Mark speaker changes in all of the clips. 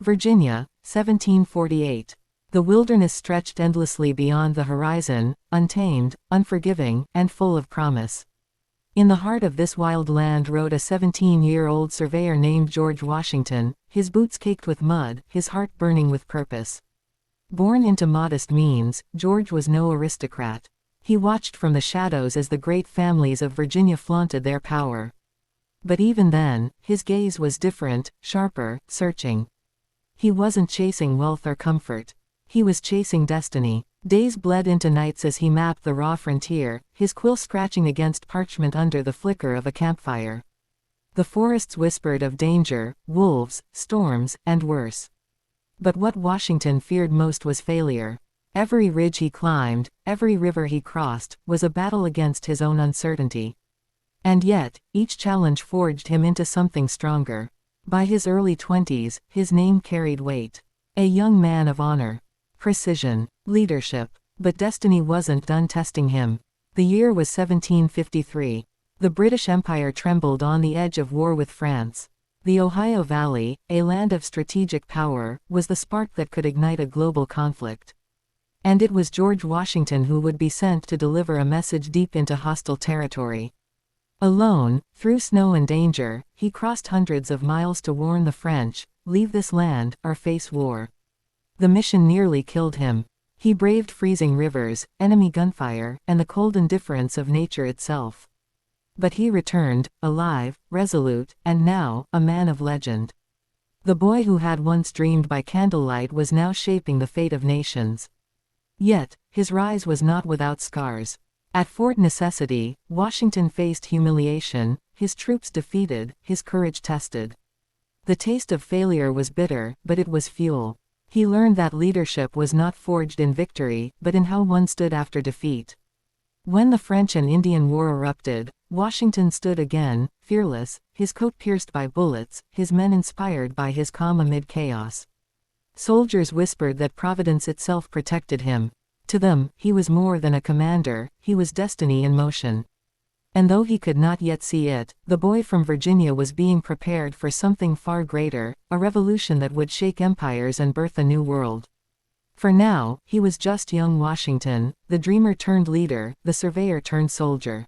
Speaker 1: Virginia, 1748. The wilderness stretched endlessly beyond the horizon, untamed, unforgiving, and full of promise. In the heart of this wild land rode a 17-year-old surveyor named George Washington, his boots caked with mud, his heart burning with purpose. Born into modest means, George was no aristocrat. He watched from the shadows as the great families of Virginia flaunted their power. But even then, his gaze was different, sharper, searching. He wasn't chasing wealth or comfort. He was chasing destiny. Days bled into nights as he mapped the raw frontier, his quill scratching against parchment under the flicker of a campfire. The forests whispered of danger, wolves, storms, and worse. But what Washington feared most was failure. Every ridge he climbed, every river he crossed, was a battle against his own uncertainty. And yet, each challenge forged him into something stronger. By his early 20s, his name carried weight. A young man of honor, precision, leadership. But destiny wasn't done testing him. The year was 1753. The British Empire trembled on the edge of war with France. The Ohio Valley, a land of strategic power, was the spark that could ignite a global conflict. And it was George Washington who would be sent to deliver a message deep into hostile territory. Alone, through snow and danger, he crossed hundreds of miles to warn the French, "Leave this land, or face war." The mission nearly killed him. He braved freezing rivers, enemy gunfire, and the cold indifference of nature itself. But he returned, alive, resolute, and now, a man of legend. The boy who had once dreamed by candlelight was now shaping the fate of nations. Yet, his rise was not without scars. At Fort Necessity, Washington faced humiliation, his troops defeated, his courage tested. The taste of failure was bitter, but it was fuel. He learned that leadership was not forged in victory, but in how one stood after defeat. When the French and Indian War erupted, Washington stood again, fearless, his coat pierced by bullets, his men inspired by his calm amid chaos. Soldiers whispered that Providence itself protected him. To them, he was more than a commander, he was destiny in motion. And though he could not yet see it, the boy from Virginia was being prepared for something far greater, a revolution that would shake empires and birth a new world. For now, he was just young Washington, the dreamer turned leader, the surveyor turned soldier.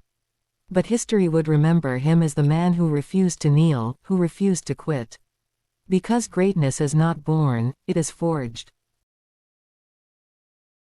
Speaker 1: But history would remember him as the man who refused to kneel, who refused to quit. Because greatness is not born, it is forged.